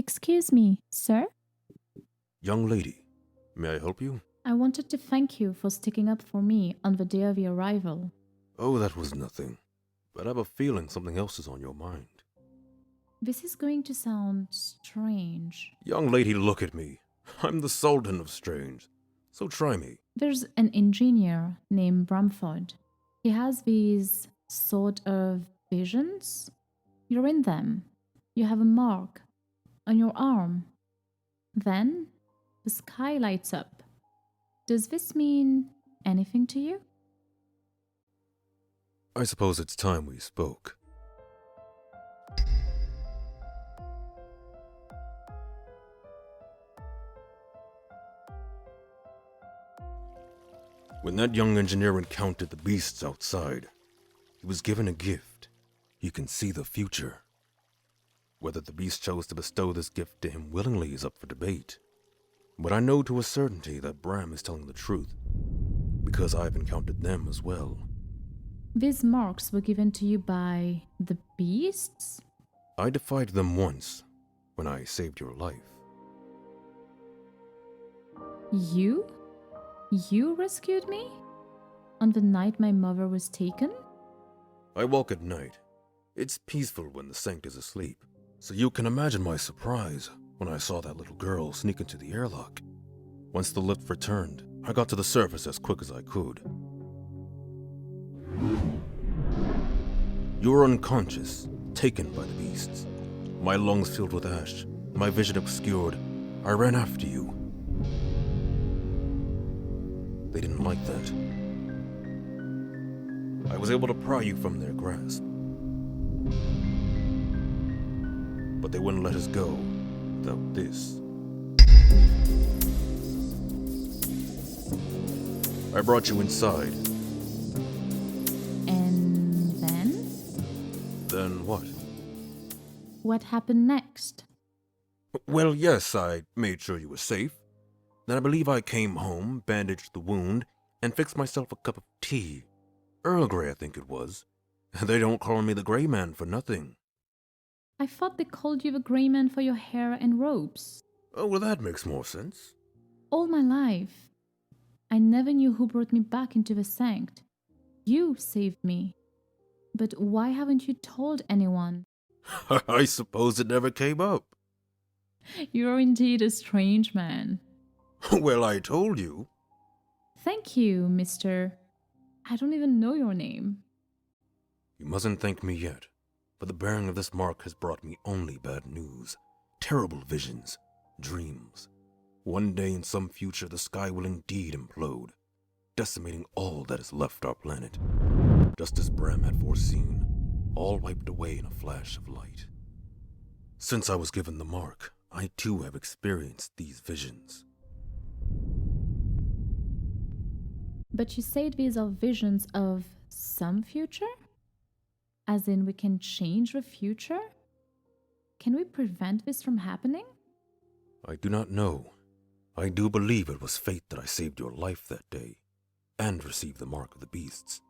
Excuse me, sir? Young lady, may I help you? I wanted to thank you for sticking up for me on the day of your arrival. Oh, that was nothing. But I have a feeling something else is on your mind. This is going to sound strange. Young lady, look at me. I'm the Sultan of Strange. So try me. There's an engineer named Bramford. He has these sort of visions. You're in them. You have a mark on your arm. Then the sky lights up. Does this mean anything to you? I suppose it's time we spoke. When that young engineer encountered the beasts outside, he was given a gift. He can see the future. Whether the beast chose to bestow this gift to him willingly is up for debate. But I know to a certainty that Bram is telling the truth, because I've encountered them as well. These marks were given to you by the beasts? I defied them once, when I saved your life. You? You rescued me? On the night my mother was taken? I walk at night. It's peaceful when the Sankt is asleep, so you can imagine my surprise when I saw that little girl sneak into the airlock. Once the lift returned, I got to the surface as quick as I could. You were unconscious, taken by the beasts. My lungs filled with ash, my vision obscured. I ran after you. They didn't like that. I was able to pry you from their grasp. But they wouldn't let us go without this. I brought you inside. And then? Then what? What happened next? Well, yes, I made sure you were safe. Then I believe I came home, bandaged the wound, and fixed myself a cup of tea. Earl Grey, I think it was. They don't call me the Grey Man for nothing. I thought they called you the Grey Man for your hair and robes. Oh, well, that makes more sense. All my life, I never knew who brought me back into the Sankt. You saved me. But why haven't you told anyone? I suppose it never came up. You're indeed a strange man. Well, I told you. Thank you, Mr. I don't even know your name. You mustn't thank me yet, for the bearing of this mark has brought me only bad news. Terrible visions, dreams. One day in some future the sky will indeed implode, decimating all that is left our planet. Just as Bram had foreseen, all wiped away in a flash of light. Since I was given the mark, I too have experienced these visions. But you said these are visions of some future? As in we can change the future? Can we prevent this from happening? I do not know. I do believe it was fate that I saved your life that day, and received the mark of the beasts.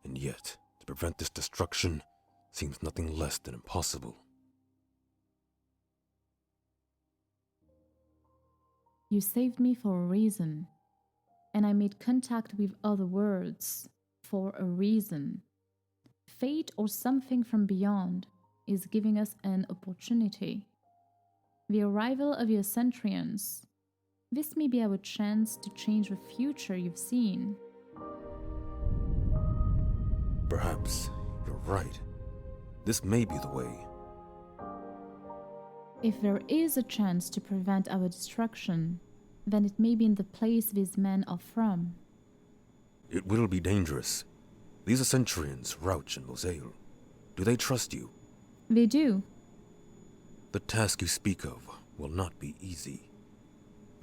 And yet, to prevent this destruction seems nothing less than impossible. You saved me for a reason. And I made contact with other worlds for a reason. Fate or something from beyond is giving us an opportunity. The arrival of the Ascentrians. This may be our chance to change the future you've seen. Perhaps you're right. This may be the way. If there is a chance to prevent our destruction, then it may be in the place these men are from. It will be dangerous. These Ascentrians, Rauch and Mosael, do they trust you? They do. The task you speak of will not be easy.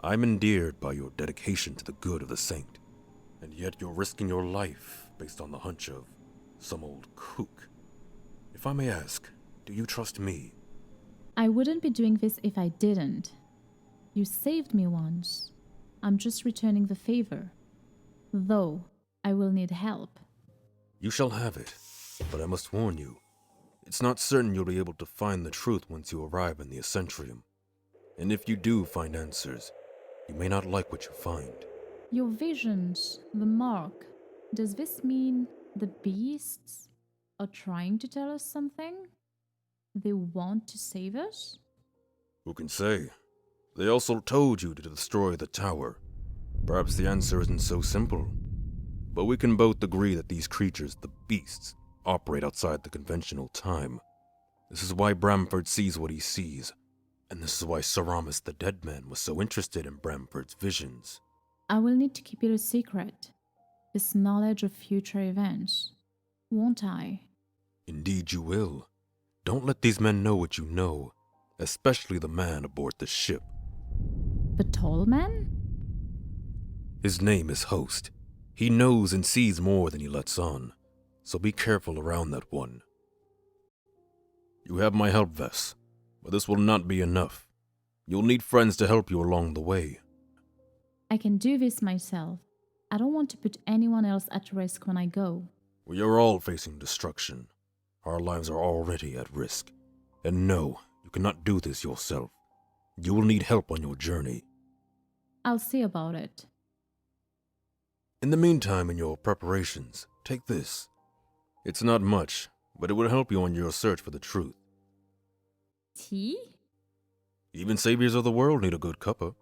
I'm endeared by your dedication to the good of the Sankt, and yet you're risking your life based on the hunch of some old kook. If I may ask, do you trust me? I wouldn't be doing this if I didn't. You saved me once. I'm just returning the favor. Though, I will need help. You shall have it, but I must warn you, it's not certain you'll be able to find the truth once you arrive in the Ascentrium. And if you do find answers, you may not like what you find. Your visions, the mark. Does this mean the beasts are trying to tell us something? They want to save us? Who can say? They also told you to destroy the tower. Perhaps the answer isn't so simple. But we can both agree that these creatures, the beasts, operate outside the conventional time. This is why Bramford sees what he sees. And this is why Saramis the Dead Man was so interested in Bramford's visions. I will need to keep it a secret. This knowledge of future events. Won't I? Indeed you will. Don't let these men know what you know, especially the man aboard the ship. The tall man? His name is Host. He knows and sees more than he lets on, so be careful around that one. You have my help, Vess, but this will not be enough. You'll need friends to help you along the way. I can do this myself. I don't want to put anyone else at risk when I go. We are all facing destruction. Our lives are already at risk. And no, you cannot do this yourself. You will need help on your journey. I'll see about it. In the meantime, in your preparations, take this. It's not much, but it will help you on your search for the truth. Tea? Even saviors of the world need a good cuppa.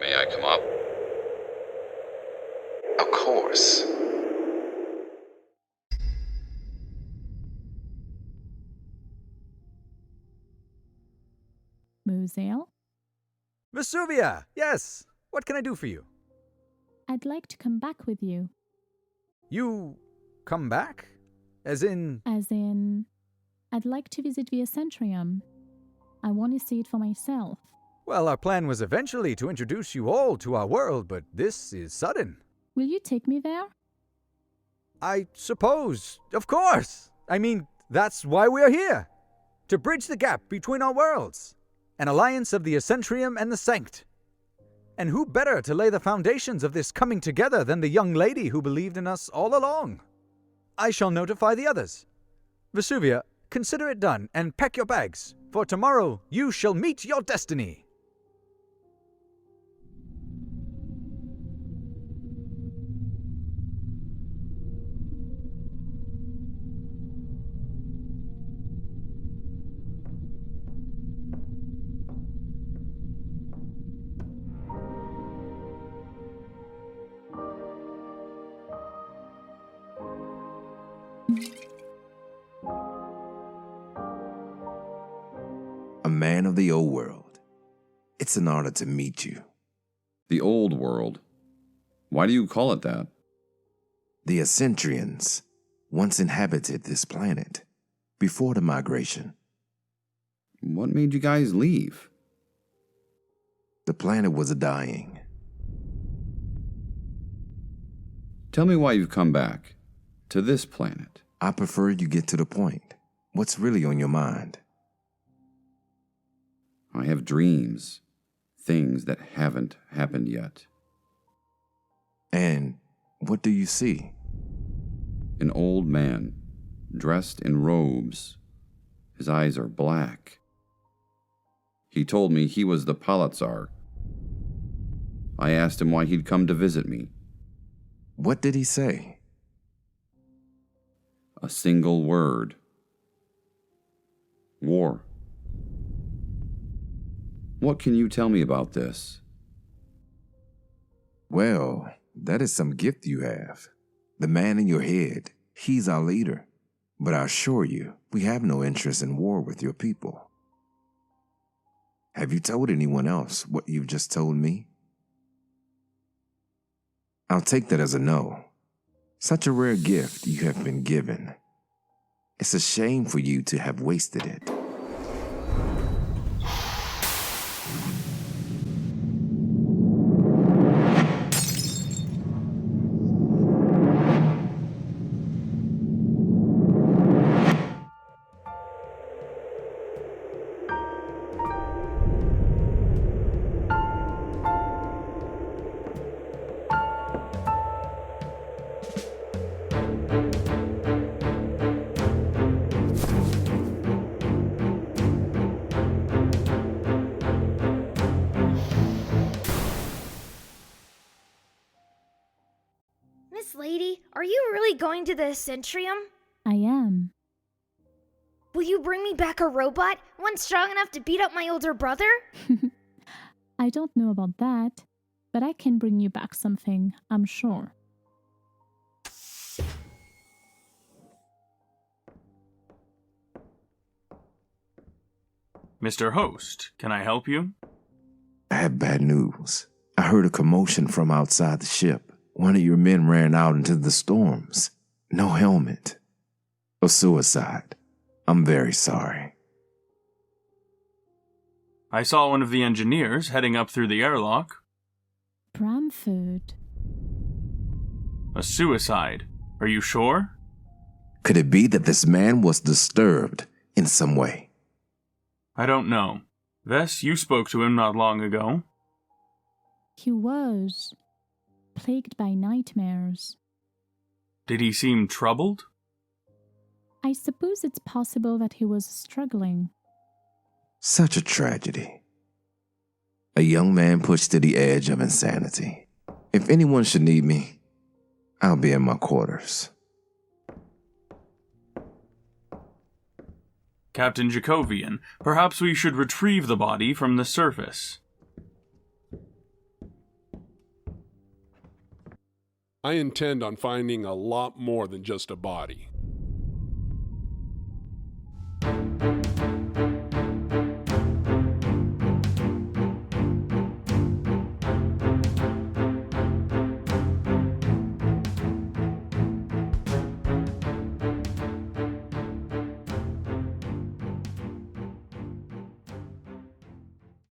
May I come up? Of course. Musail? Vesuvia! Yes! What can I do for you? I'd like to come back with you. You come back? As in... As in, I'd like to visit the Ascentrium. I want to see it for myself. Well, our plan was eventually to introduce you all to our world, but this is sudden. Will you take me there? I suppose. Of course! I mean, that's why we're here. To bridge the gap between our worlds. An alliance of the Ascentrium and the Sankt. And who better to lay the foundations of this coming together than the young lady who believed in us all along? I shall notify the others. Vesuvia, consider it done and pack your bags, for tomorrow you shall meet your destiny. A man of the old world. It's an honor to meet you. The old world. Why do you call it that? The Ascentrians once inhabited this planet before the migration. What made you guys leave? The planet was dying. Tell me why you've come back to this planet. I prefer you get to the point. What's really on your mind? I have dreams, things that haven't happened yet. And what do you see? An old man, dressed in robes. His eyes are black. He told me he was the Palatsar. I asked him why he'd come to visit me. What did he say? A single word. War. What can you tell me about this? Well, that is some gift you have. The man in your head, he's our leader. But I assure you, we have no interest in war with your people. Have you told anyone else what you've just told me? I'll take that as a no. Such a rare gift you have been given. It's a shame for you to have wasted it. Miss Lady, are you really going to the Ascentrium? I am. Will you bring me back a robot, one strong enough to beat up my older brother? I don't know about that, but I can bring you back something, I'm sure. Mr. Host, can I help you? I have bad news. I heard a commotion from outside the ship. One of your men ran out into the storms. No helmet. A suicide. I'm very sorry. I saw one of the engineers heading up through the airlock. Bramford. A suicide. Are you sure? Could it be that this man was disturbed in some way? I don't know. Vess, you spoke to him not long ago. He was plagued by nightmares. Did he seem troubled? I suppose it's possible that he was struggling. Such a tragedy. A young man pushed to the edge of insanity. If anyone should need me, I'll be in my quarters. Captain Jacovian, perhaps we should retrieve the body from the surface. I intend on finding a lot more than just a body.